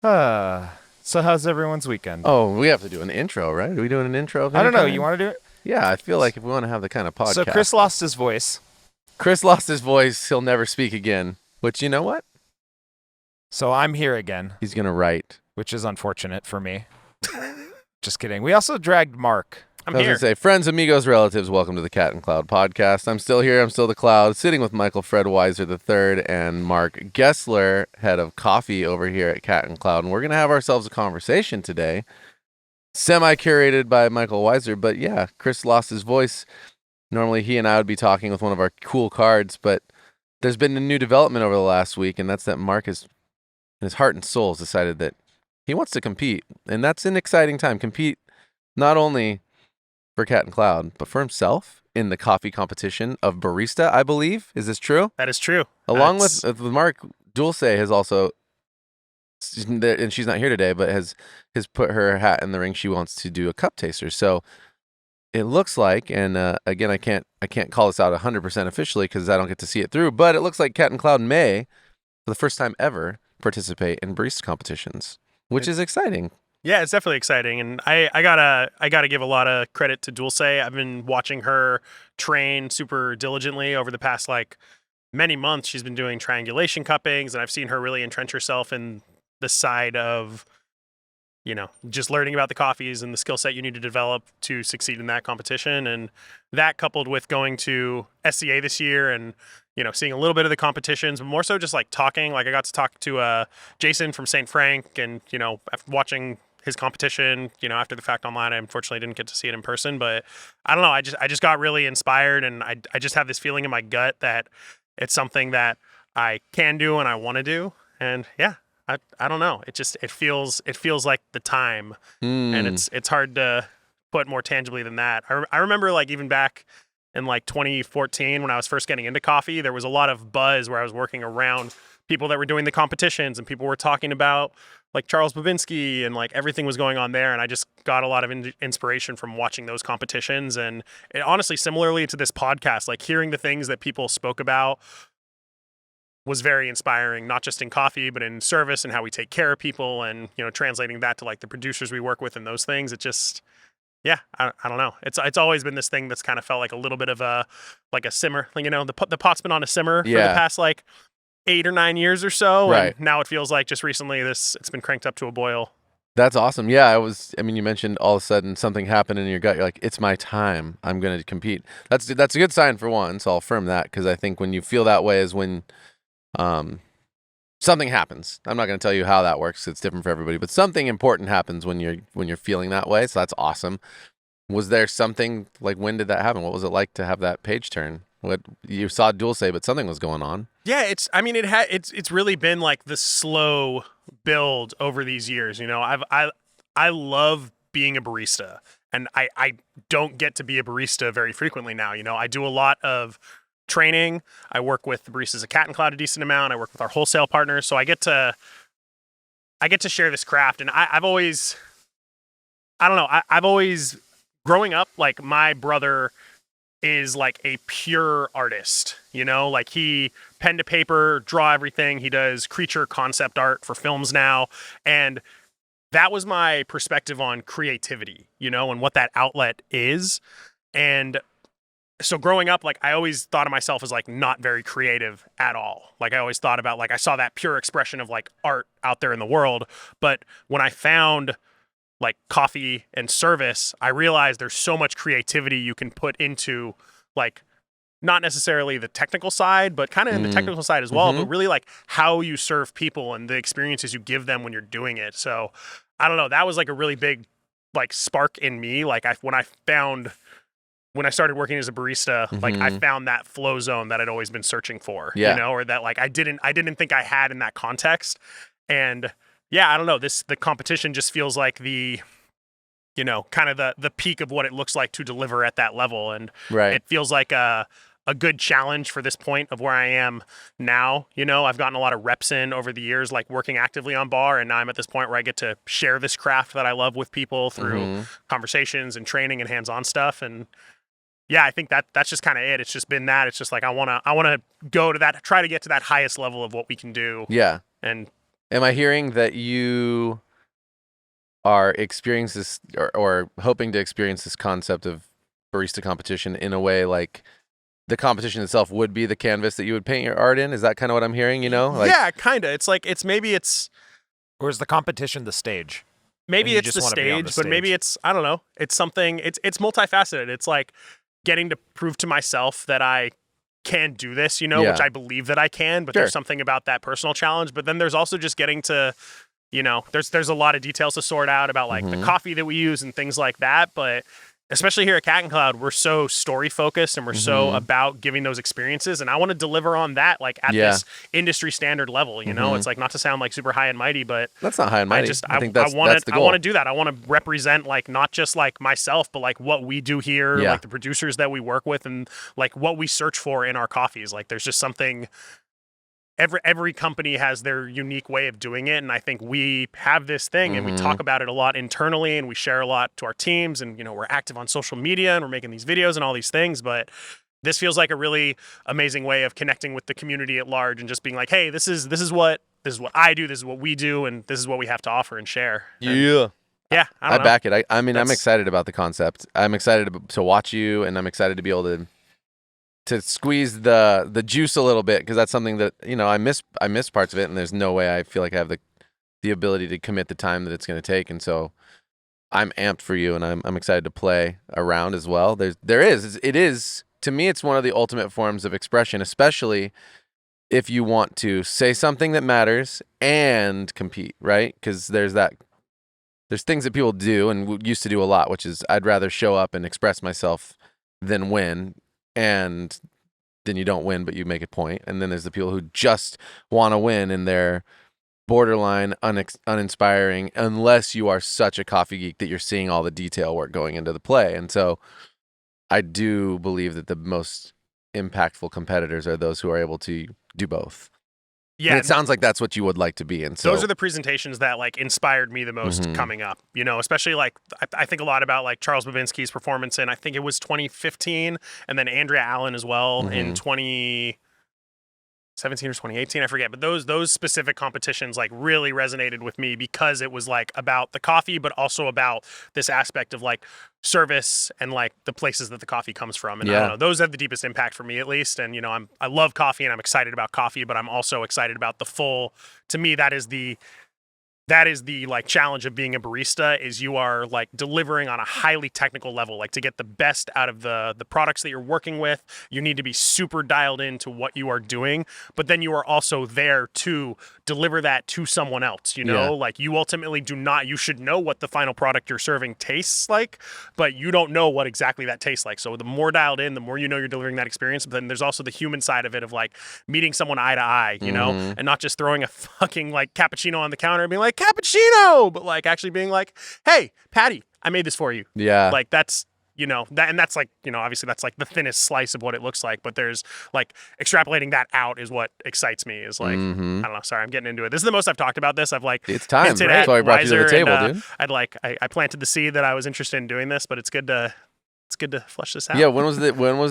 So how's everyone's weekend? Oh, we have to do an intro, right? Are we doing an intro of I any don't know. You kind? want to do it? Yeah, I feel like if we want to have the kind of So Chris podcast. lost his voice, Chris lost his voice. He'll never speak again. Which, you know what? so I'm here again, He's going to write. which is unfortunate for me. Just kidding. We also dragged Mark. I'm I was going here. to say, friends, amigos, relatives, welcome to the Cat and Cloud podcast. I'm still here. I'm still the Cloud, sitting with Michael Fred Weiser III and Marc Gessler, head of coffee over here at Cat and Cloud. And we're going to have ourselves a conversation today, semi-curated by Michael Weiser. But yeah, Chris lost his voice. Normally, he and I would be talking with one of our cool cards, but there's been a new development over the last week, and that's that Mark has, in his heart and soul, has decided that he wants to compete, and that's an exciting time. Compete not only for Cat and Cloud, but for himself in the coffee competition of barista, I believe. Is this true? That is true. Along with Mark, Dulce has also, and she's not here today, but has put her hat in the ring. She wants to do a cup taster. So it looks like, and again, I can't call this out 100% officially because I don't get to see it through, but it looks like Cat and Cloud may, for the first time ever, participate in barista competitions, which is exciting. Yeah, it's definitely exciting, and I gotta give a lot of credit to Dulce. I've been watching her train super diligently over the past many months. She's been doing triangulation cuppings, and I've seen her really entrench herself in the side of just learning about the coffees and the skill set you need to develop to succeed in that competition. And that coupled with going to SCA this year and, seeing a little bit of the competitions, but more so just like talking. Like I got to talk to Jason from St. Frank and, after watching his competition, after the fact online. I unfortunately didn't get to see it in person, but I don't know. I just got really inspired, and I just have this feeling in my gut that it's something that I can do and I want to do. And yeah, I don't know. It feels like the time, and Mm. it's hard to put more tangibly than that. I remember like even back in like 2014 when I was first getting into coffee, there was a lot of buzz where I was working around people that were doing the competitions, and people were talking about like Charles Babinski and like everything was going on there, and I just got a lot of inspiration from watching those competitions. And it, honestly, similarly to this podcast, like hearing the things that people spoke about was very inspiring, not just in coffee, but in service and how we take care of people, and translating that to like the producers we work with and those things. It just, yeah, I don't know. It's always been this thing that's kind of felt like a little bit of a simmer. Like, the pot's been on a simmer for the Yeah. past like 8 or 9 years or so, Right. and now it feels like just recently it's been cranked up to a boil. That's awesome. Yeah, I mean, you mentioned all of a sudden something happened in your gut. You're like, it's my time. I'm going to compete. That's a good sign for one. So I'll affirm that, because I think when you feel that way is when um, something happens. I'm not going to tell you how that works. It's different for everybody, but something important happens when you're feeling that way. So that's awesome. Was there something like, when did that happen? What was it like to have that page turn? What you saw Dulce, but something was going on. Yeah, it's really been like the slow build over these years. I love being a barista, and I don't get to be a barista very frequently now. I do a lot of training. I work with the baristas at Cat and Cloud a decent amount. I work with our wholesale partners, so I get to share this craft. And I've always, I don't know, I've always, growing up, like my brother is like a pure artist, like he pen to paper, draw everything. He does creature concept art for films now. And that was my perspective on creativity, and what that outlet is. And so growing up, like I always thought of myself as like not very creative at all. Like I always thought about, like, I saw that pure expression of like art out there in the world. But when I found like coffee and service, I realized there's so much creativity you can put into, like, not necessarily the technical side, but kind of in the technical side as well, but really like how you serve people and the experiences you give them when you're doing it. So I don't know, that was like a really big like spark in me. Like when I started working as a barista, like I found that flow zone that I'd always been searching for, Yeah. or that like I didn't think I had in that context. And yeah, I don't know, the competition just feels like the kind of the peak of what it looks like to deliver at that level. And Right. it feels like a good challenge for this point of where I am now. I've gotten a lot of reps in over the years, like working actively on bar, and now I'm at this point where I get to share this craft that I love with people through conversations and training and hands-on stuff. And yeah, I think that's just kind of it. It's just been that. It's just like I want to go to that, try to get to that highest level of what we can do. Yeah. And Am I hearing that you are experiencing this or hoping to experience this concept of barista competition in a way like the competition itself would be the canvas that you would paint your art in? Is that kind of what I'm hearing, Like, yeah, kind of. It's like it's Or is the competition the stage? maybe you it's just the wanna be on stage, the but maybe stage. it's, I don't know. It's something, it's multifaceted. It's like getting to prove to myself that I can do this, which Yeah. I believe that I can, but Sure. there's something about that personal challenge. But then there's also just getting to, there's a lot of details to sort out about like the Mhm. coffee that we use and things like that. But especially here at Cat and Cloud, we're so story focused and we're so Mhm. about giving those experiences. And I want to deliver on that, like at Yeah. this industry standard level, Mhm. It's like, not to sound like super high and mighty, but That's not high and mighty. I think that's want the to goal. I want to do that. I want to represent like not just like myself, but like what we do here, Yeah. like the producers that we work with, and like what we search for in our coffees. Like there's just something. Every company has their unique way of doing it, and I think we have this thing, and we Mhm. talk about it a lot internally, and we share a lot to our teams, and we're active on social media, and we're making these videos and all these things, but. This feels like a really amazing way of connecting with the community at large and just being like, hey, this is what I do, this is what we do, and this is what we have to offer and share. And Yeah. yeah, I I don't know. back it. I mean, I'm That's- excited about the concept. I'm excited to watch you, and I'm excited to be able to squeeze the juice a little bit, because that's something that I miss parts of it, and there's no way I feel like I have the ability to commit the time that it's going to take, and so I'm amped for you, and I'm excited to play around as well. It is to me, it's one of the ultimate forms of expression, especially if you want to say something that matters and compete, right? Because there's things that people do and used to do a lot, which is I'd rather show up and express myself than win, and then you don't win, but you make a point. And then there's the people who just want to win, and they're borderline uninspiring unless you are such a coffee geek that you're seeing all the detail work going into the play. And so I do believe that the most impactful competitors are those who are able to do both. Yeah, And it sounds like that's what you would like to be. And so those are the presentations that like inspired me the most Mhm. coming up, especially like I think a lot about like Charles Babinski's performance in, I think it was 2015, and then Andrea Allen as well in Mhm. 2017 or 2018, I forget, but those specific competitions like really resonated with me because it was like about the coffee, but also about this aspect of like service and like the places that the coffee comes from. And I Yeah. don't know, those have the deepest impact for me at least. And I love coffee and I'm excited about coffee, but I'm also excited about the full, to me, that is the like challenge of being a barista, is you are like delivering on a highly technical level. Like to get the best out of the products that you're working with, you need to be super dialed into what you are doing, but then you are also there to deliver that to someone else, Yeah. like you ultimately you should know what the final product you're serving tastes like, but you don't know what exactly that tastes like. So the more dialed in, the more you're delivering that experience. But then there's also the human side of it of like meeting someone eye to eye, Mhm. and not just throwing a fucking like cappuccino on the counter and being like, cappuccino, but like actually being like, hey, Patty, I made this for you. Yeah. Like that's, that, and that's like, obviously that's like the thinnest slice of what it looks like, but there's like extrapolating that out is what excites me, is like, Mhm. I don't know. Sorry, I'm getting into it. This is the most I've talked about this. I've like, It's time. hinted That's at why I brought you to the Wiser, table, and, dude. I planted the seed that I was interested in doing this, but it's good to flesh this out. Yeah, when was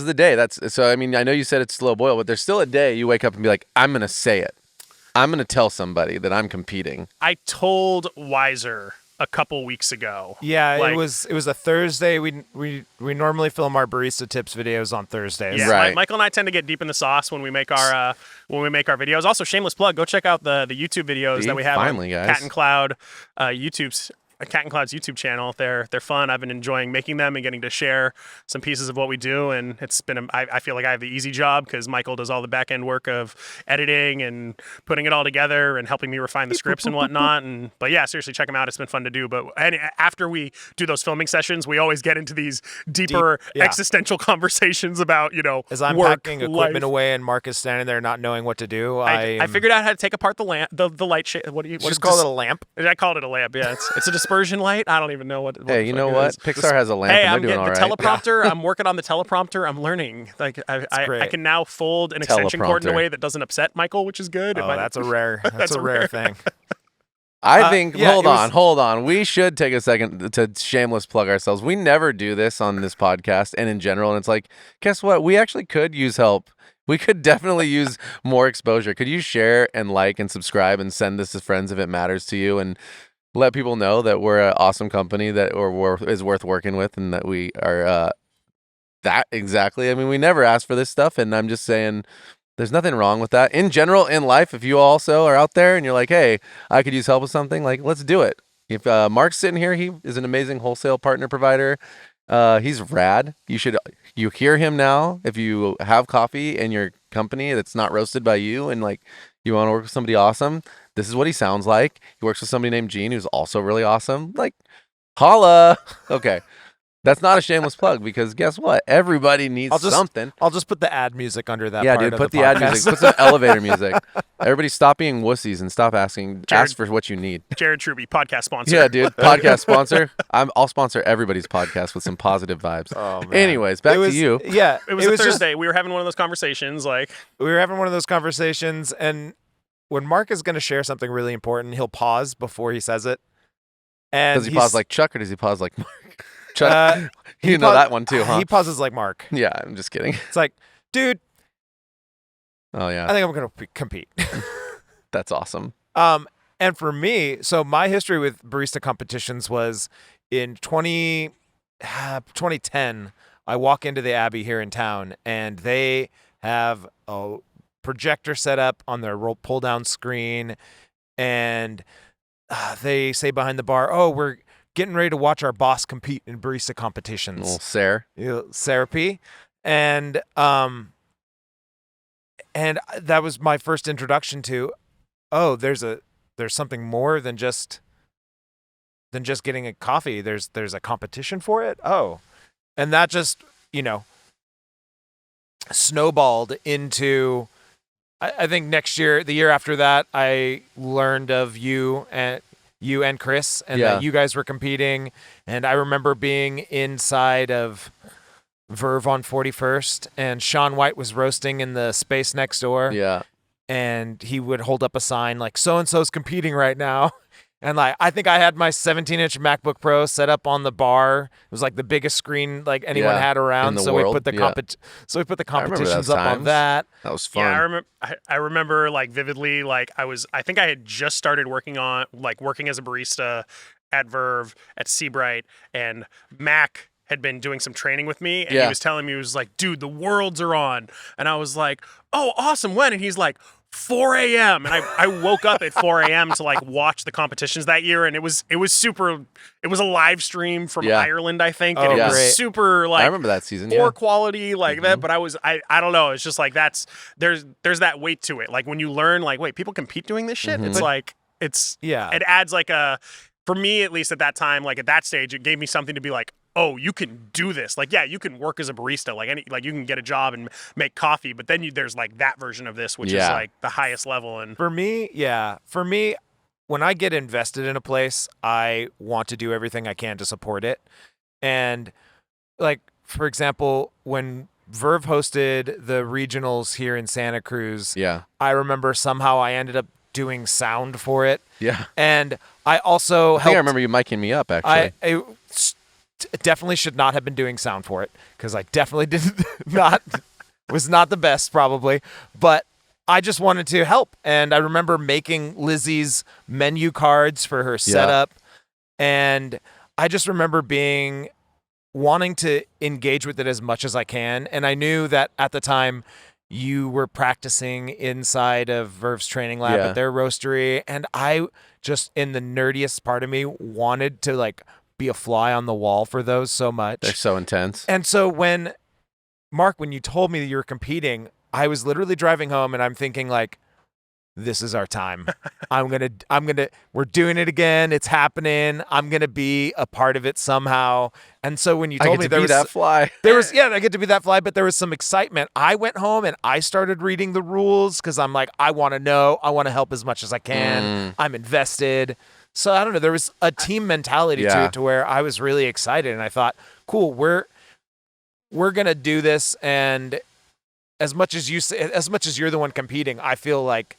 the day? That's so I mean, I know you said it's slow boil, but there's still a day you wake up and be like, I'm gonna say it. I'm gonna tell somebody that I'm competing. I told Wiser a couple weeks ago. Yeah, Like- it was a Thursday. We normally film our barista tips videos on Thursdays. Yeah, Right. Michael and I tend to get deep in the sauce when we make our videos. Also, shameless plug. Go check out the YouTube videos See? that we have Finally, on guys. Cat and Cloud Cat and Cloud's YouTube channel. They're fun. I've been enjoying making them and getting to share some pieces of what we do. And it's been I feel like I have the easy job because Michael does all the back end work of editing and putting it all together and helping me refine the scripts and whatnot. But yeah, seriously, check them out. It's been fun to do. But after we do those filming sessions, we always get into these deeper yeah. existential conversations about As I'm work, packing equipment life. away and Mark is standing there not knowing what to do, I figured out how to take apart the lamp, the light shade. What just call it a lamp. I called it a lamp. Yeah, it's a dispersion light. I don't even know what. Hey, the you fuck know it what? is. Pixar has a lamp, Hey, and I'm they're doing getting all the right. teleprompter. I'm working on the teleprompter. I'm learning. Like I great. can now fold an extension cord in a Teleprompter. way that doesn't upset Michael, which is good. Oh, that's a rare thing. I think. yeah, hold it was- on. We should take a second to shameless plug ourselves. We never do this on this podcast and in general. And it's like, guess what? We actually could use help We could definitely use more exposure. Could you share and like and subscribe and send this to friends if it matters to you, and let people know that we're an awesome company that is worth working with, and that we are that exactly. I mean, we never asked for this stuff, and I'm just saying there's nothing wrong with that. In general, in life, if you also are out there and you're like, hey, I could use help with something, like, let's do it. If Mark's sitting here, he is an amazing wholesale partner provider. He's rad. You hear him now. If you have coffee in your company that's not roasted by you, and like you want to work with somebody awesome, this is what he sounds like. He works with somebody named Gene, who's also really awesome. Like, holla. Okay. That's not a shameless plug, because guess what? Everybody needs something. I'll just put the ad music under that. Yeah, part dude, of put the ad podcast. music, put some elevator music. Everybody stop being wussies and stop ask for what you need. Jared Truby, podcast sponsor. Yeah, dude, podcast sponsor. I'll sponsor everybody's podcast with some positive vibes. Oh, man. Anyways, back to you. Yeah, It was a Thursday. We were having one of those conversations. Like, we were having one of those conversations, and when Mark is going to share something really important, he'll pause before he says it. And Does he pause like Chuck, or does he pause like Mark? Chuck, you know that one too, huh? He pauses like Mark. Yeah, I'm just kidding. It's like, dude, Oh I yeah, think I'm going to compete. that's awesome. And for me, so my history with barista competitions was in 2010. I walk into the Abbey here in town, and they have a projector set up on their pull-down screen, and they say behind the bar, "Oh, we're getting ready to watch our boss compete in barista competitions." Little Sarah. Sarah P. And that was my first introduction to, oh, there's something more than just getting a coffee. There's a competition for it. Oh. And that just, snowballed into, I think next year, the year after that, I learned of you and Chris, and that you guys were competing. And I remember being inside of Verve on 41st, and Sean White was roasting in the space next door. Yeah. And he would hold up a sign like, so-and-so's competing right now. And like, I think I had my 17-inch MacBook Pro set up on the bar. It was like the biggest screen like anyone had around. In the so world. we put the competitions up times. on that. That was fun. yeah, I remember like vividly. Like, I think I had just started working as a barista at Verve at Seabright, and Mac had been doing some training with me, and he was telling me, he was like, dude, the Worlds are on. And I was like, oh, awesome, when? And he's like, 4 a.m. And I woke up at 4 a.m. to like watch the competitions that year, and it was a live stream from Ireland, I think, and it was super like, I remember that season, poor quality like that, but I don't know, it's just like there's that weight to it. Like when you learn like, wait, people compete doing this shit, it's like it adds like for me at least at that time, like at that stage, it gave me something to be like, oh, you can do this. Like, yeah, you can work as a barista, like you can get a job and make coffee, but then there's like that version of this, which is like the highest level. And for me, when I get invested in a place, I want to do everything I can to support it. And like, for example, when Verve hosted the regionals here in Santa Cruz, I remember somehow I ended up doing sound for it. Yeah. And I also I think I remember you miking me up, actually. I definitely should not have been doing sound for it, because I definitely was not the best probably, but I just wanted to help. And I remember making Lizzie's menu cards for her setup. And I just remember wanting to engage with it as much as I can. And I knew that at the time you were practicing inside of Verve's training lab at their roastery. And I just, in the nerdiest part of me, wanted to like be a fly on the wall for those so much. They're so intense. And so when you told me that you were competing, I was literally driving home and I'm thinking like, this is our time. We're doing it again. It's happening. I'm going to be a part of it somehow. And so when you told me I get to be that fly, but there was some excitement. I went home and I started reading the rules, because I'm like, I want to know, I want to help as much as I can. I'm invested. So I don't know, there was a team mentality to it, to where I was really excited, and I thought, cool, we're going to do this. And as much as you're the one competing, I feel like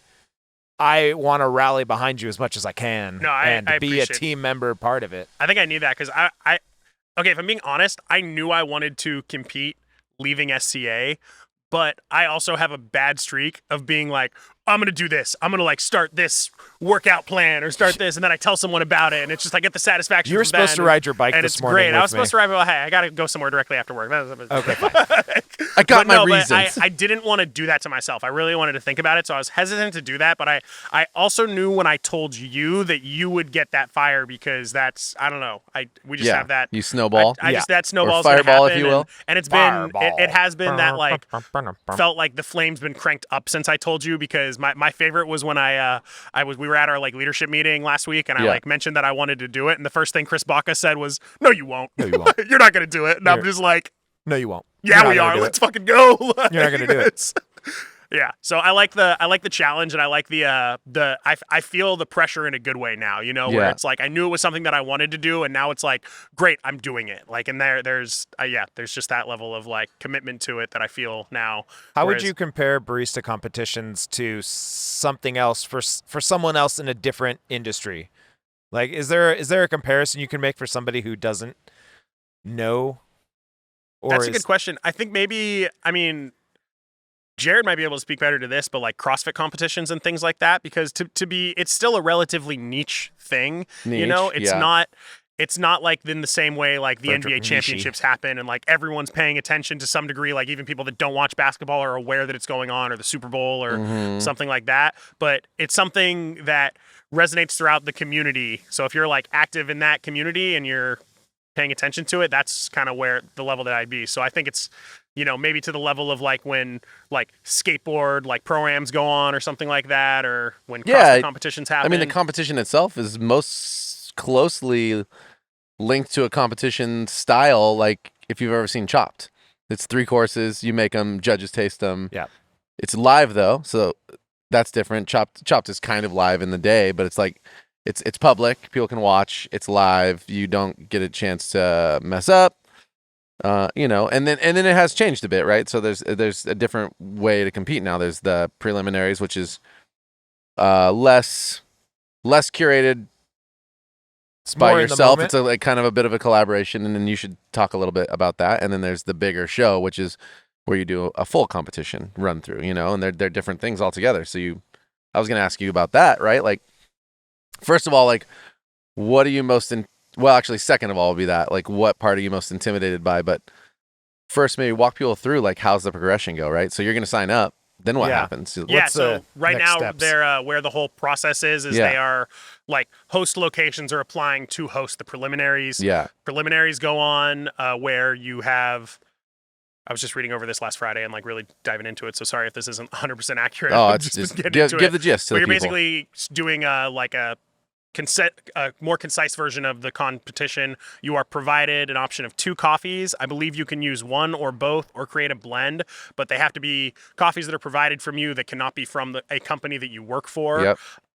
I want to rally behind you as much as I can. No, and be a team member part of it. I think I need that, because okay, if I'm being honest, I knew I wanted to compete leaving SCA, But I also have a bad streak of being like, I'm going to do this. I'm going to like start this workout plan or start this. And then I tell someone about it. And it's just, I get the satisfaction. You were supposed to ride your bike and this it's morning. great. I was supposed to ride, well, hey, I got to go somewhere directly after work. Okay, fine. I got but my no, reasons. But I didn't want to do that to myself. I really wanted to think about it. So I was hesitant to do that. But I also knew when I told you that you would get that fire because that's, I don't know. We just have that. You snowball. I just, that snowball's or fireball, happen, if you will. And it's Fireball. been, it has been that like, felt like the flame's been cranked up since I told you because my favorite was when we were at our like leadership meeting last week and I like mentioned that I wanted to do it. And the first thing Chris Baca said was, no, you won't. No, you won't. You're not going to do it. And I'm just like, no, you won't. yeah, we are. Let's fucking go. You're not gonna do it. Yeah. So I like the challenge and I like I feel the pressure in a good way now, you know, where it's like I knew it was something that I wanted to do and now it's like, great, I'm doing it. Like, and there's just that level of like commitment to it that I feel now. How would you compare barista competitions to something else for someone else in a different industry? Like, is there a comparison you can make for somebody who doesn't know? That's a good question. I think Jared might be able to speak better to this, but like CrossFit competitions and things like that, because it's still a relatively niche thing. You know, it's not like in the same way like the NBA championships happen and like everyone's paying attention to some degree, like even people that don't watch basketball are aware that it's going on or the Super Bowl or something like that. But it's something that resonates throughout the community. So if you're like active in that community and you're paying attention to it, that's kind of where the level that I'd be. So I think it's, you know, maybe to the level of like when like skateboard, like pro-ams go on or something like that, or when CrossFit competitions happen. I mean, the competition itself is most closely linked to a competition style. Like if you've ever seen Chopped, it's 3 courses, you make them, judges taste them. Yeah. It's live though. So that's different. Chopped is kind of live in the day, but it's like, it's public. People can watch. It's live. You don't get a chance to mess up. You know, and then it has changed a bit, right? So there's a different way to compete now. There's the preliminaries, which is less curated by yourself. It's like kind of a bit of a collaboration, and then you should talk a little bit about that. And then there's the bigger show, which is where you do a full competition run through, you know, and they're different things altogether. So I was going to ask you about that, right? Like, first of all, like, what are you most well, actually, second of all would be that, like, what part are you most intimidated by? But first, maybe walk people through, like, how's the progression go, right? So you're going to sign up. Then what happens? So right now, they're where the whole process is they are, like, host locations are applying to host the preliminaries. Yeah. Preliminaries go on where you have... I was just reading over this last Friday and, like, really diving into it, so sorry if this isn't 100% accurate. Oh, it's just give the gist to the people. You're basically doing, like, a more concise version of the competition. You are provided an option of 2 coffees. I believe you can use one or both or create a blend, but they have to be coffees that are provided from you that cannot be from a company that you work for. Yep.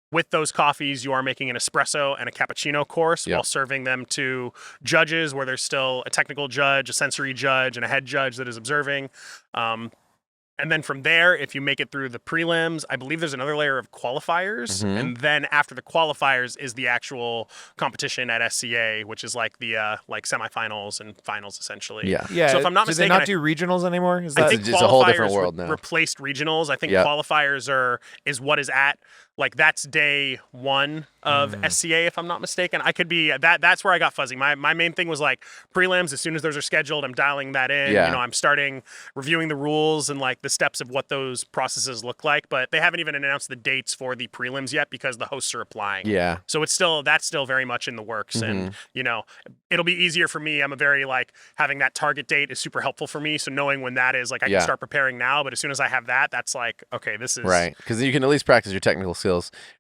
With those coffees, you are making an espresso and a cappuccino course while serving them to judges where there's still a technical judge, a sensory judge, and a head judge that is observing. And then from there, if you make it through the prelims, I believe there's another layer of qualifiers. Mm-hmm. And then after the qualifiers is the actual competition at SCA, which is like the like semifinals and finals, essentially. Yeah. So if I'm not mistaken, do they not do regionals anymore? I think it's a whole different world now. Replaced regionals. I think qualifiers is what is at. Like, that's day 1 of SCA, if I'm not mistaken. I could be that's where I got fuzzy. My main thing was like prelims. As soon as those are scheduled, I'm dialing that in. Yeah. You know, I'm starting reviewing the rules and like the steps of what those processes look like. But they haven't even announced the dates for the prelims yet because the hosts are applying. Yeah. So that's still very much in the works. And you know, it'll be easier for me. I'm a very like having that target date is super helpful for me. So knowing when that is, like, I can start preparing now. But as soon as I have that, that's like, okay, this is right, because you can at least practice your technical skills.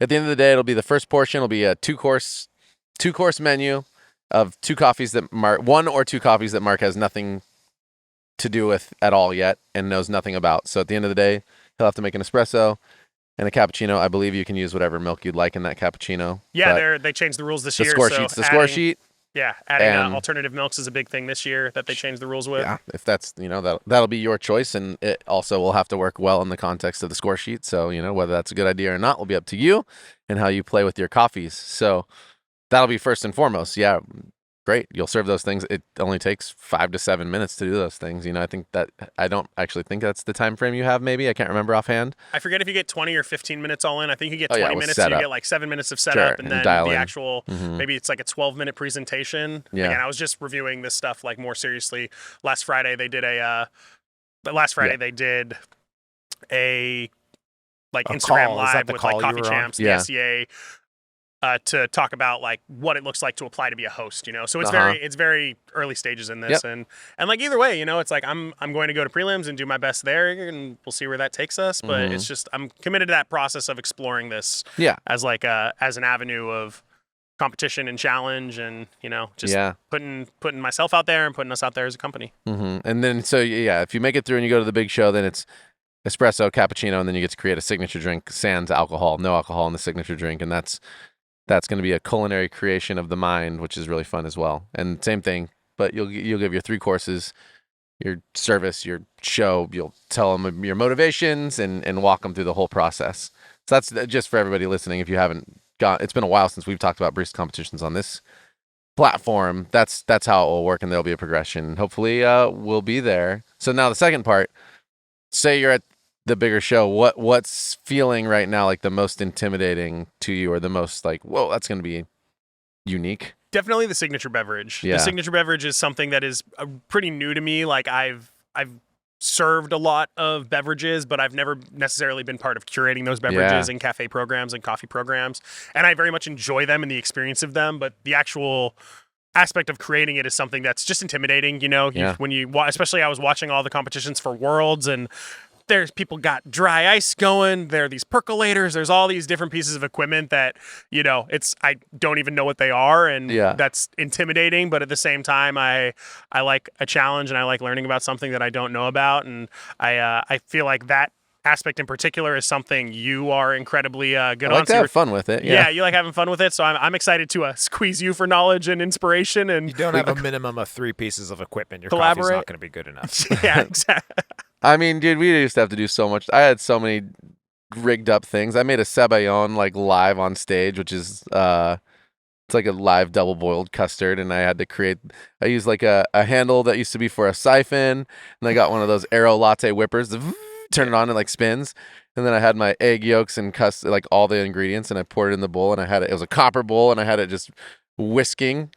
At the end of the day, it'll be the first portion. It'll be a 2-course menu of 2 coffees that Marc, 1 or 2 coffees that Marc has nothing to do with at all yet and knows nothing about. So at the end of the day, he'll have to make an espresso and a cappuccino. I believe you can use whatever milk you'd like in that cappuccino. Yeah, they changed the rules this year. The score sheet. Yeah, adding alternative milks is a big thing this year that they changed the rules with. Yeah, if that's, you know, that'll be your choice, and it also will have to work well in the context of the score sheet. So, you know, whether that's a good idea or not will be up to you and how you play with your coffees. So that'll be first and foremost. Yeah, great. You'll serve those things. It only takes 5 to 7 minutes to do those things. You know, I don't actually think that's the time frame you have. Maybe I can't remember offhand. I forget if you get 20 or 15 minutes all in. I think you get 20 with minutes, so you setup. get like 7 minutes of setup, Sure, and and then dial the in. actual Mhm. maybe it's like a 12-minute presentation. Yeah. Again, I was just reviewing this stuff like more seriously. Last Friday they did they did a like A Instagram call. Is that live the with call like you Coffee were on? Champs, Yeah. the SEA. To talk about like what it looks like to apply to be a host, you know. So it's Uh-huh. it's very early stages in this, and like either way, you know, it's like I'm going to go to prelims and do my best there, and we'll see where that takes us. But Mhm. it's just I'm committed to that process of exploring this Yeah. as like as an avenue of competition and challenge, and you know, just Yeah. putting myself out there and putting us out there as a company. Mm-hmm. And then, so yeah, if you make it through and you go to the big show, then it's espresso, cappuccino, and then you get to create a signature drink, sans alcohol, no alcohol in the signature drink, and that's going to be a culinary creation of the mind, which is really fun as well. And same thing, but you'll give your 3 courses, your service, your show. You'll tell them your motivations and walk them through the whole process. So that's just for everybody listening. If you haven't it's been a while since we've talked about barista competitions on this platform. That's how it will work, and there'll be a progression. Hopefully, we'll be there. So now the second part. Say you're at the bigger show. What's feeling right now like the most intimidating to you, or the most like, whoa, that's going to be unique? Definitely the signature beverage. Yeah. The signature beverage is something that is pretty new to me. Like I've served a lot of beverages, but I've never necessarily been part of curating those beverages in cafe programs and coffee programs. And I very much enjoy them and the experience of them, but the actual aspect of creating it is something that's just intimidating. You know, when you especially I was watching all the competitions for Worlds, and there's people got dry ice going. There are these percolators. There's all these different pieces of equipment that, you know, I don't even know what they are, and that's intimidating. But at the same time, I like a challenge, and I like learning about something that I don't know about, and I feel like that aspect in particular is something you are incredibly good on. I like to have fun with it. Yeah, you like having fun with it. So I'm excited to squeeze you for knowledge and inspiration. And You don't have a minimum of 3 pieces of equipment. Your Collaborate. coffee's not going to be good enough. yeah, exactly. I mean, dude, we used to have to do so much. I had so many rigged up things. I made a Cebayon like live on stage, which is it's like a live double boiled custard, and I had to create. I used like a handle that used to be for a siphon, and I got one of those Aero latte whippers. Turn it on and like spins, and then I had my egg yolks and like all the ingredients, and I poured it in the bowl, and I had it. It was a copper bowl, and I had it just whisking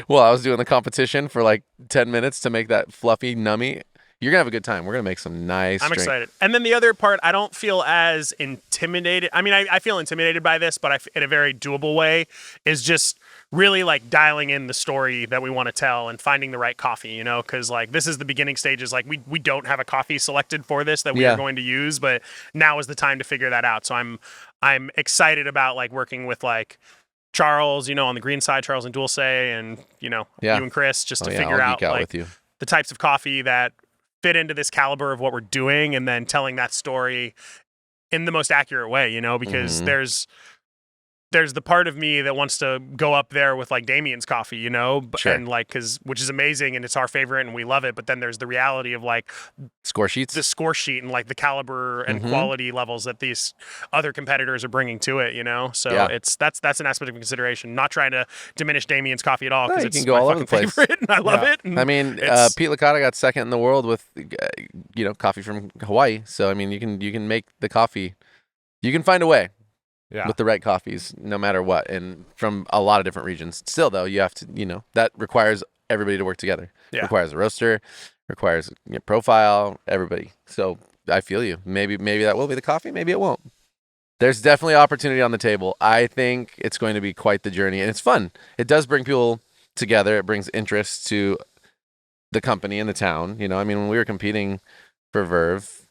while I was doing the competition for like 10 minutes to make that fluffy nummy. You're gonna have a good time. We're gonna make some nice. I'm excited. And then the other part, I don't feel as intimidated. I mean, I feel intimidated by this, but in a very doable way, is just really like dialing in the story that we want to tell and finding the right coffee, you know, because like this is the beginning stages. Like we don't have a coffee selected for this that we are going to use, but now is the time to figure that out. So I'm excited about like working with like Charles, you know, on the green side, Charles and Dulce, and you know, you and Chris, just to figure I'll out geek out like with you. the types of coffee that fit into this caliber of what we're doing, and then telling that story in the most accurate way, you know, because there's the part of me that wants to go up there with like Damien's coffee, you know, and like, which is amazing and it's our favorite and we love it. But then there's the reality of like score sheets, the score sheet, and like the caliber and quality levels that these other competitors are bringing to it, you know? So that's an aspect of consideration. Not trying to diminish Damien's coffee at all, because it's my fucking favorite and I love it. And I mean, Pete Licata got second in the world with, you know, coffee from Hawaii. So, I mean, you can make the coffee, you can find a way. With the right coffees, no matter what, and from a lot of different regions. Still, though, you have to, you know, that requires everybody to work together. Requires a roaster, requires a profile, everybody. So I feel you. Maybe that will be the coffee. Maybe it won't. There's definitely opportunity on the table. I think it's going to be quite the journey, and it's fun. It does bring people together. It brings interest to the company and the town. You know, I mean, when we were competing for Verve,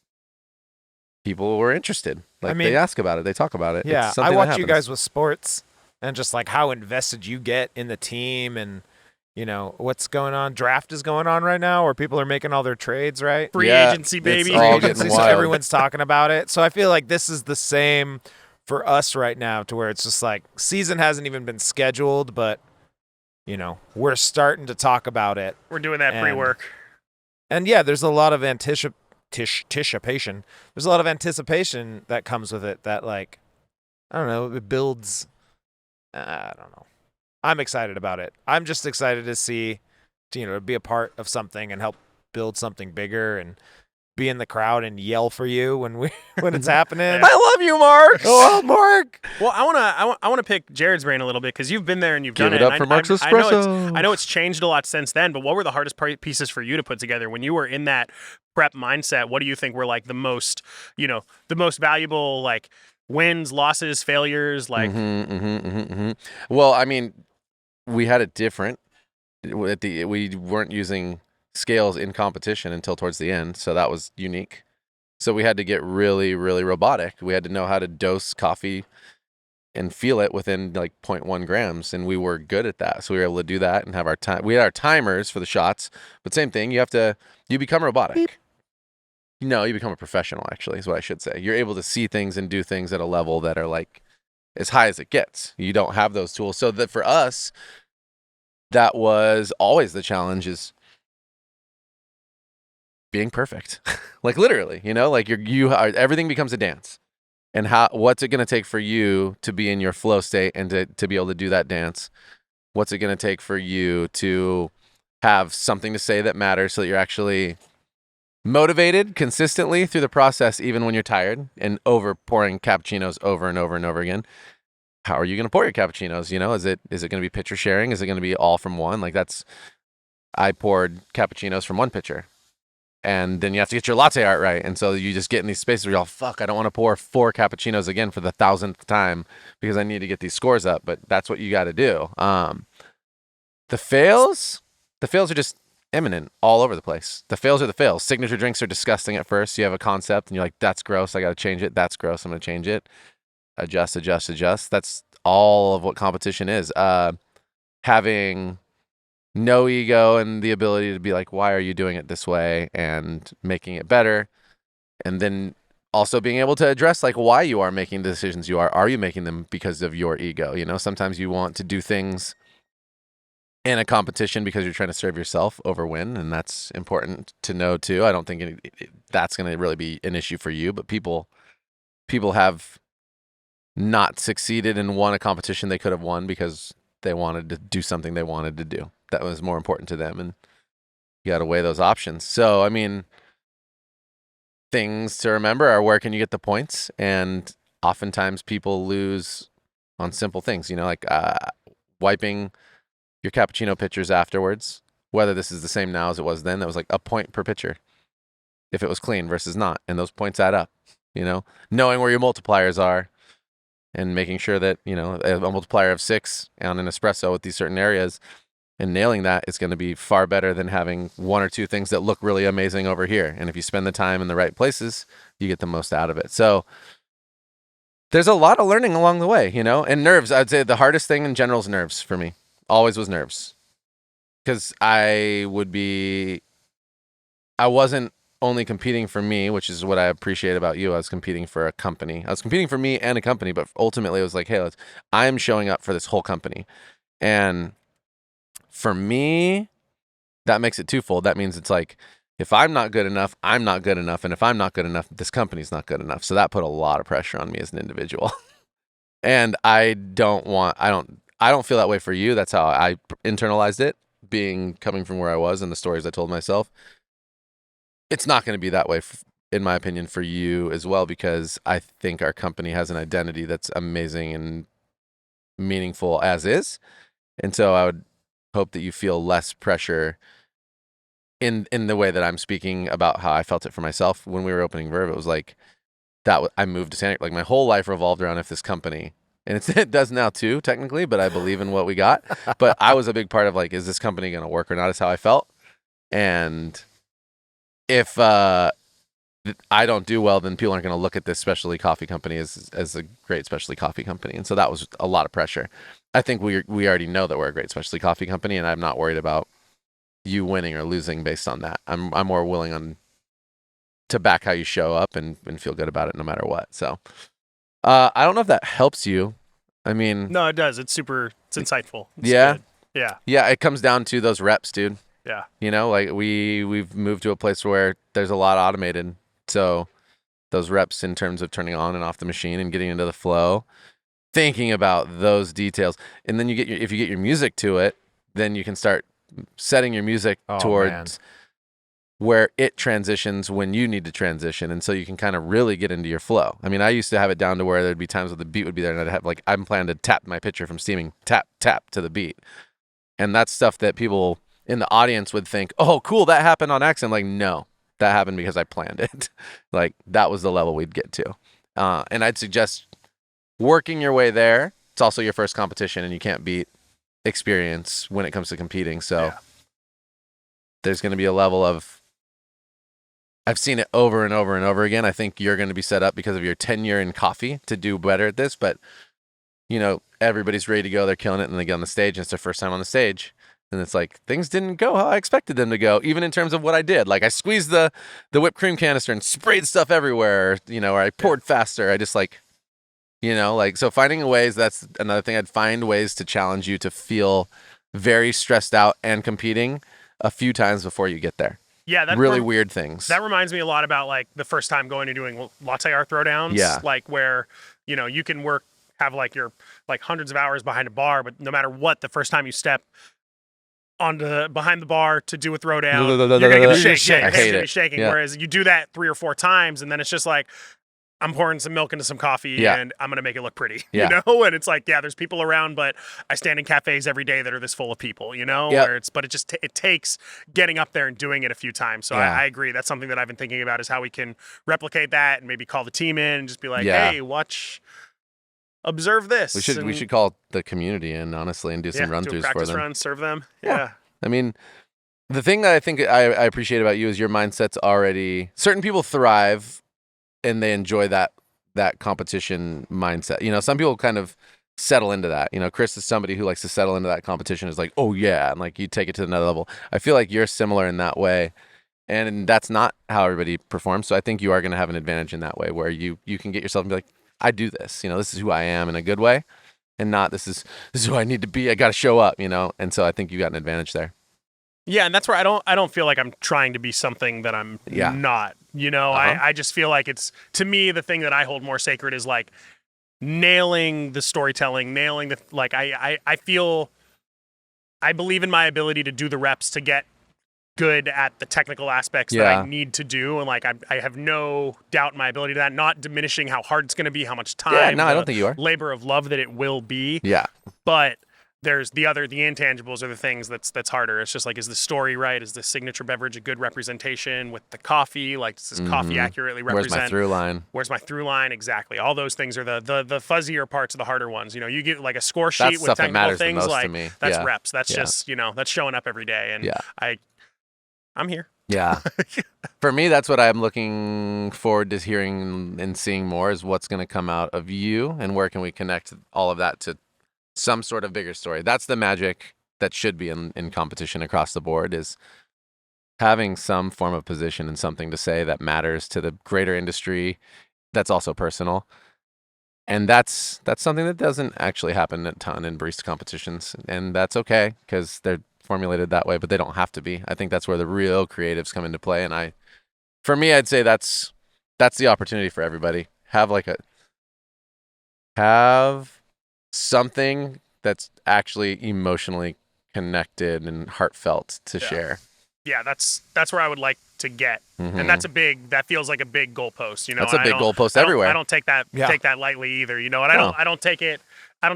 people were interested. Like, I mean, they ask about it. They talk about it. Yeah, I watch you guys with sports and just like how invested you get in the team, and you know what's going on. Draft is going on right now, where people are making all their trades, right? Free agency, baby. It's all getting wild. So everyone's talking about it. So I feel like this is the same for us right now, to where it's just like season hasn't even been scheduled, but you know we're starting to talk about it. We're doing that pre-work. And yeah, there's a lot of anticipation. There's a lot of anticipation that comes with it, that like, I don't know, it builds, I don't know. I'm excited about it. I'm just excited to see, to be a part of something and help build something bigger and be in the crowd and yell for you when it's happening. I love you, Mark. Oh, Mark. Well, I wanna pick Jared's brain a little bit because you've been there and you've Give done it it. up and for Mark's I know Espresso. I know it's changed a lot since then. But what were the hardest pieces for you to put together when you were in that prep mindset? What do you think were like the most valuable, like, wins, losses, failures? Like, Well, I mean, we had it different. We weren't using scales in competition until towards the end, so that was unique. So we had to get really, really robotic. We had to know how to dose coffee and feel it within like 0.1 grams, and we were good at that. So we were able to do that and have our time. We had our timers for the shots, but same thing. You become robotic. Beep. No, you become a professional. Actually, is what I should say. You're able to see things and do things at a level that are like as high as it gets. You don't have those tools, so that for us, that was always the challenge, is being perfect. Like literally, like everything becomes a dance. And what's it going to take for you to be in your flow state and to be able to do that dance? What's it going to take for you to have something to say that matters so that you're actually motivated consistently through the process, even when you're tired and over pouring cappuccinos over and over and over again? How are you going to pour your cappuccinos? Is it going to be pitcher sharing? Is it going to be all from one? Like I poured cappuccinos from one pitcher. And then you have to get your latte art right. And so you just get in these spaces where you're all, fuck, I don't want to pour 4 cappuccinos again for the 1,000th time because I need to get these scores up. But that's what you got to do. The fails are just imminent all over the place. The fails are the fails. Signature drinks are disgusting at first. You have a concept and you're like, that's gross. I got to change it. That's gross. I'm going to change it. Adjust. That's all of what competition is. Having no ego and the ability to be like, why are you doing it this way, and making it better. And then also being able to address like why you are making the decisions you are. Are you making them because of your ego? Sometimes you want to do things in a competition because you're trying to serve yourself over win. And that's important to know too. I don't think that's going to really be an issue for you, but people have not succeeded and won a competition they could have won because they wanted to do something they wanted to do that was more important to them, and you got to weigh those options. So, I mean, things to remember are, where can you get the points? And oftentimes people lose on simple things, like wiping your cappuccino pitchers afterwards, whether this is the same now as it was then. That was like a point per pitcher if it was clean versus not, and those points add up. Knowing where your multipliers are and making sure that a multiplier of 6 on an espresso with these certain areas, and nailing that is going to be far better than having 1 or 2 things that look really amazing over here. And if you spend the time in the right places, you get the most out of it. So there's a lot of learning along the way, and nerves. I'd say the hardest thing in general is nerves for me. Always was nerves. Because I wasn't only competing for me, which is what I appreciate about you. I was competing for a company. I was competing for me and a company, but ultimately it was like, hey, I'm showing up for this whole company. And for me, that makes it twofold. That means it's like, if I'm not good enough, I'm not good enough. And if I'm not good enough, this company's not good enough. So that put a lot of pressure on me as an individual. And I don't feel that way for you. That's how I internalized it, coming from where I was and the stories I told myself. It's not going to be that way, in my opinion, for you as well, because I think our company has an identity that's amazing and meaningful as is. And so I would hope that you feel less pressure in the way that I'm speaking about how I felt it for myself when we were opening Verve. It was like that. I moved to Santa. Like my whole life revolved around if this company, and it does now too, technically. But I believe in what we got. But I was a big part of like, is this company going to work or not? Is how I felt. And if I don't do well, then people aren't going to look at this specialty coffee company as a great specialty coffee company. And so that was a lot of pressure. I think we already know that we're a great specialty coffee company, and I'm not worried about you winning or losing based on that. I'm more willing to back how you show up and feel good about it no matter what. So I don't know if that helps you. I mean, no, it does. It's insightful. It's yeah. good. Yeah. Yeah. It comes down to those reps, dude. Yeah. Like we've moved to a place where there's a lot automated. So those reps in terms of turning on and off the machine and getting into the flow, thinking about those details. And then if you get your music to it, then you can start setting your music towards where it transitions when you need to transition. And so you can kind of really get into your flow. I mean, I used to have it down to where there'd be times where the beat would be there and I'd have like, I'm planning to tap my pitcher from steaming, tap, tap to the beat. And that's stuff that people in the audience would think, oh, cool, that happened on accident. Like, no, that happened because I planned it. Like, that was the level we'd get to. And I'd suggest working your way there. It's also your first competition and you can't beat experience when it comes to competing. So there's going to be a level of, I've seen it over and over and over again. I think you're going to be set up because of your tenure in coffee to do better at this. But, you know, everybody's ready to go. They're killing it and they get on the stage and it's their first time on the stage. And it's like, things didn't go how I expected them to go, even in terms of what I did. Like I squeezed the whipped cream canister and sprayed stuff everywhere, you know, or I poured faster. I just like, you know, like, so finding ways, that's another thing. I'd find ways to challenge you to feel very stressed out and competing a few times before you get there. Yeah, that's really weird things. That reminds me a lot about like the first time going and doing latte art throwdowns. Yeah. Like where, you know, you can have like your like hundreds of hours behind a bar, but no matter what, the first time you step behind the bar to do a throwdown, you're gonna get the shake. I hate it. Shaking. Yeah. Whereas you do that 3 or 4 times, and then it's just like, I'm pouring some milk into some coffee and I'm going to make it look pretty, you know? And it's like, yeah, there's people around, but I stand in cafes every day that are this full of people, you know, but it just, it takes getting up there and doing it a few times. So I agree. That's something that I've been thinking about is how we can replicate that and maybe call the team in and just be like, hey, observe this. We should call the community in, honestly, and do some run-throughs for them. Practice run, serve them. Yeah. I mean, the thing that I think I appreciate about you is your mindset's already, certain people thrive and they enjoy that competition mindset. You know, some people kind of settle into that. You know, Chris is somebody who likes to settle into that competition. Is like, oh yeah, and like you take it to another level. I feel like you're similar in that way, and that's not how everybody performs. So I think you are going to have an advantage in that way, where you can get yourself and be like, I do this. You know, this is who I am in a good way, and not this is who I need to be. I got to show up. You know, and so I think you got an advantage there. Yeah, and that's where I don't feel like I'm trying to be something that I'm not. You know, I just feel like it's, to me, the thing that I hold more sacred is like nailing the storytelling, nailing the, like I believe in my ability to do the reps to get good at the technical aspects that I need to do, and like I have no doubt in my ability to that, not diminishing how hard it's going to be, how much time, I don't think you are. Labor of love that it will be. Yeah. But there's the intangibles are the things that's harder. It's just like, is the story right? Is the signature beverage a good representation with the coffee? Like, does this coffee accurately represent? Where's my through line? Where's my through line? Exactly. All those things are the fuzzier parts of the harder ones. You know, you get like a score sheet that's with technical technical things, the most like to me. That's reps. That's just, you know, that's showing up every day. And I'm here. Yeah. For me, that's what I'm looking forward to hearing and seeing more, is what's going to come out of you and where can we connect all of that to some sort of bigger story. That's the magic that should be in competition across the board, is having some form of position and something to say that matters to the greater industry that's also personal. And that's something that doesn't actually happen a ton in barista competitions. And that's okay, because they're formulated that way, but they don't have to be. I think that's where the real creatives come into play. And for me, I'd say that's the opportunity for everybody. Have something that's actually emotionally connected and heartfelt to share. Yeah, that's where I would like to get. And that feels like a big goalpost, you know. That's a big goalpost everywhere. I don't take that lightly either, you know. And I don't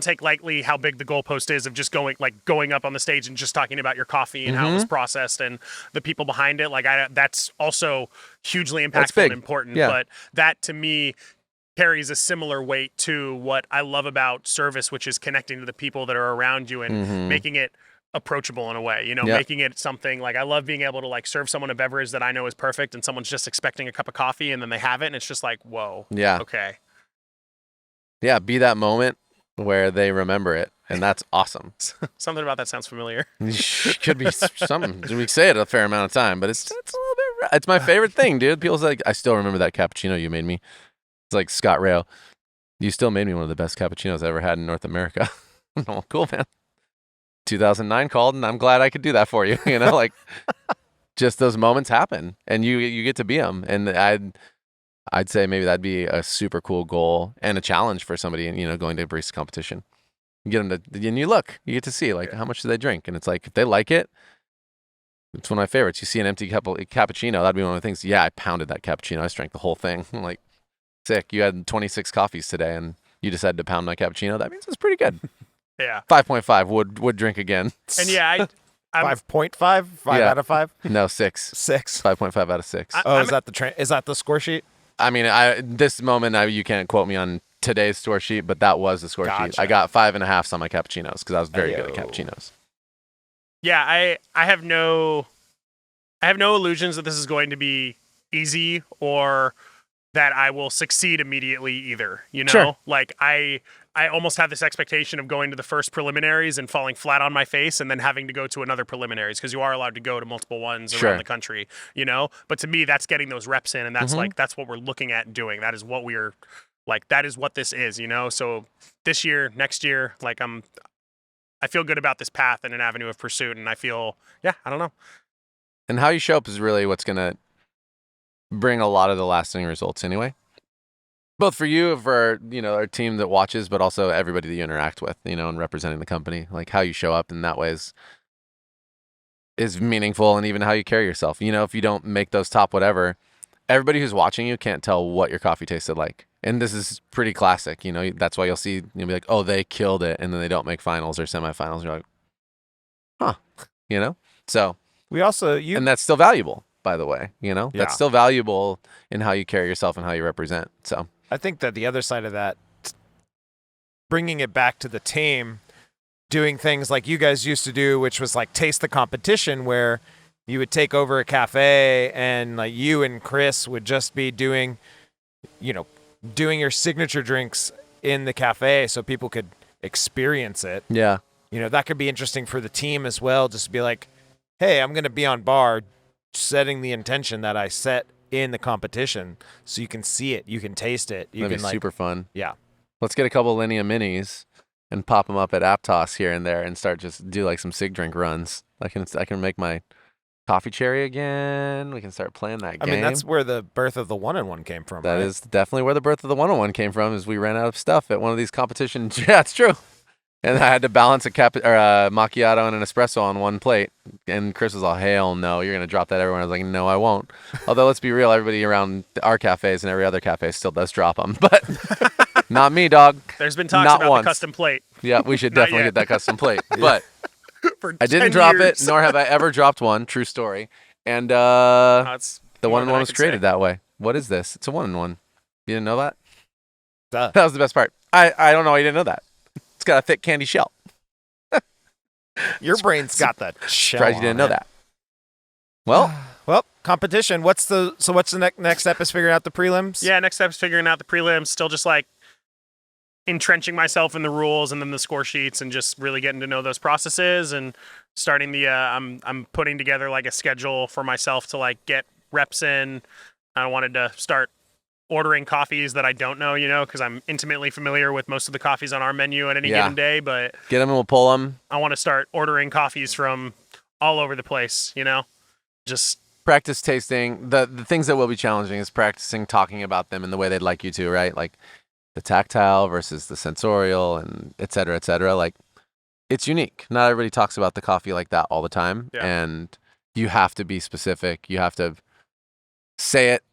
take lightly how big the goalpost is of just going up on the stage and just talking about your coffee and how it was processed and the people behind it. Like that's also hugely impactful and important. Yeah. But that to me carries a similar weight to what I love about service, which is connecting to the people that are around you and making it approachable in a way, you know, making it something like, I love being able to like serve someone a beverage that I know is perfect and someone's just expecting a cup of coffee and then they have it and it's just like, whoa. Yeah. Okay. Yeah. Be that moment where they remember it. And that's awesome. Something about that sounds familiar. Could be something. We say it a fair amount of time, but it's a little bit, it's my favorite thing, dude. People's like, I still remember that cappuccino you made me. It's like, Scott Rail, you still made me one of the best cappuccinos I ever had in North America. Oh, cool, man. 2009 called, and I'm glad I could do that for you. You know, like, just those moments happen, and you get to be them. And I'd say maybe that'd be a super cool goal and a challenge for somebody, going to a barista competition. You get them to, and you get to see like how much do they drink, and it's like if they like it, it's one of my favorites. You see an empty cappuccino, that'd be one of the things. Yeah, I pounded that cappuccino. I just drank the whole thing. I'm like, sick. You had 26 coffees today, and you decided to pound my cappuccino. That means it's pretty good. Yeah. 5.5 would drink again. And yeah, I'm 5.5, 5 out of 5, No, 6. 6. 5.5 out of 6. Oh, is that the score sheet? I mean, this moment, you can't quote me on today's score sheet, but that was the score sheet. Gotcha. I got 5.5 on my cappuccinos because I was very good at Ayo. cappuccinos. yeah, I have no illusions that this is going to be easy or that I will succeed immediately either. Sure. Like I almost have this expectation of going to the first preliminaries and falling flat on my face and then having to go to another preliminaries because you are allowed to go to multiple ones Sure. around the country, But to me, that's getting those reps in, and that's that's what we're looking at doing. That is what we're like. That is what this is, So this year, next year, like I feel good about this path and an avenue of pursuit, and I feel, I don't know. And how you show up is really what's going to bring a lot of the lasting results anyway. Both for you, for our team that watches, but also everybody that you interact with, and representing the company. Like how you show up in that way is meaningful, and even how you carry yourself. If you don't make those top whatever, everybody who's watching you can't tell what your coffee tasted like. And this is pretty classic. That's why you'll be like, oh, they killed it, and then they don't make finals or semifinals. You're like, huh, So We also and that's still valuable, by the way. Yeah. That's still valuable in how you carry yourself and how you represent. So. I think that the other side of that, bringing it back to the team, doing things like you guys used to do, which was like taste the competition, where you would take over a cafe and like you and Chris would just be doing your signature drinks in the cafe so people could experience it. Yeah. That could be interesting for the team as well. Just to be like, hey, I'm going to be on bar setting the intention that I set in the competition, so you can see it, you can taste it. That'd be super fun. Yeah. Let's get a couple Linea Minis and pop them up at Aptos here and there and start just do like some sig drink runs. I can make my coffee cherry again. We can start playing that game. I mean, that's where the birth of the 1-in-1 came from. That right? is definitely where the birth of the 101 came from, is we ran out of stuff at one of these competitions. Yeah, it's true. And I had to balance a macchiato and an espresso on one plate. And Chris was all, hell no, you're going to drop that everywhere. I was like, no, I won't. Although, let's be real, everybody around our cafes and every other cafe still does drop them. But not me, dog. There's been talks Not about once. the custom plate. Yeah, we should Not definitely yet. get that custom plate. But For I didn't 10 drop years. it, nor have I ever dropped one. True story. And That's the more 1-in-1 than I was can created say. that way. What is this? It's a 1-in-1. You didn't know that? Duh. That was the best part. I don't know why you didn't know that. It's got a thick candy shell. Your brain's got that shell. Surprised you didn't know that. Well, Well, competition. What's the next step? Is figuring out the prelims. Yeah, next step is figuring out the prelims. Still just like entrenching myself in the rules and then the score sheets and just really getting to know those processes and starting the I'm putting together like a schedule for myself to like get reps in. I wanted to start ordering coffees that I don't know, because I'm intimately familiar with most of the coffees on our menu at any Yeah. given day, but get them and we'll pull them. I want to start ordering coffees from all over the place, just Practice tasting. The things that will be challenging is practicing talking about them in the way they'd like you to, right? Like the tactile versus the sensorial and et cetera, et cetera. Like, it's unique. Not everybody talks about the coffee like that all the time. Yeah. And you have to be specific. You have to say it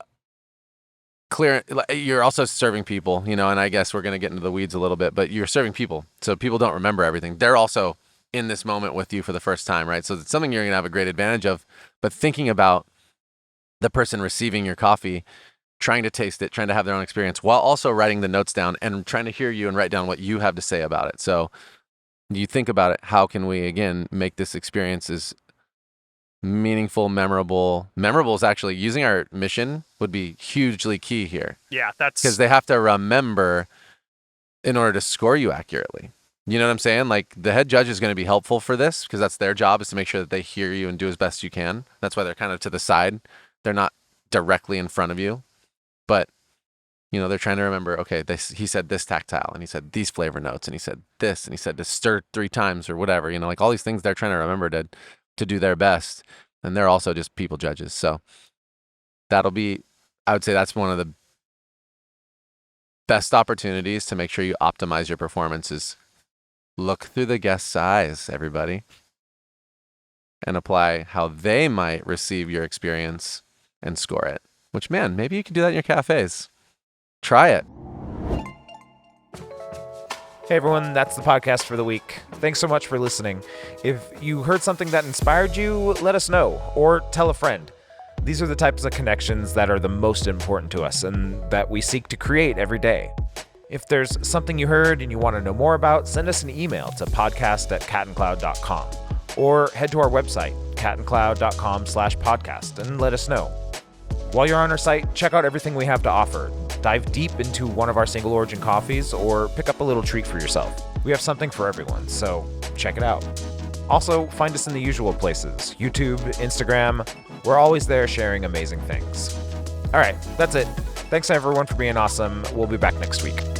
clear. You're also serving people, and I guess we're going to get into the weeds a little bit, but you're serving people. So people don't remember everything. They're also in this moment with you for the first time, right? So it's something you're going to have a great advantage of. But thinking about the person receiving your coffee, trying to taste it, trying to have their own experience, while also writing the notes down and trying to hear you and write down what you have to say about it. So you think about it, how can we, again, make this experience as meaningful, memorable? Memorable is actually, using our mission would be hugely key here, yeah, that's because they have to remember in order to score you accurately. You know what I'm saying? Like, the head judge is going to be helpful for this because that's their job, is to make sure that they hear you and do as best you can. That's why they're kind of to the side. They're not directly in front of you, but they're trying to remember, okay, he said this tactile, and he said these flavor notes, and he said this, and he said to stir 3 times or whatever, like all these things they're trying to remember to do their best. And they're also just people judges. So I would say that's one of the best opportunities to make sure you optimize your performance is look through the guest's eyes, everybody, and apply how they might receive your experience and score it. Which, man, maybe you can do that in your cafes. Try it. Hey everyone, that's the podcast for the week. Thanks so much for listening. If you heard something that inspired you, let us know, or tell a friend. These are the types of connections that are the most important to us and that we seek to create every day. If there's something you heard and you want to know more about, send us an email to podcast@catandcloud.com or head to our website, catandcloud.com/podcast, and let us know. While you're on our site, check out everything we have to offer. Dive deep into one of our single origin coffees or pick up a little treat for yourself. We have something for everyone, so check it out. Also, find us in the usual places, YouTube, Instagram. We're always there sharing amazing things. All right, that's it. Thanks everyone for being awesome. We'll be back next week.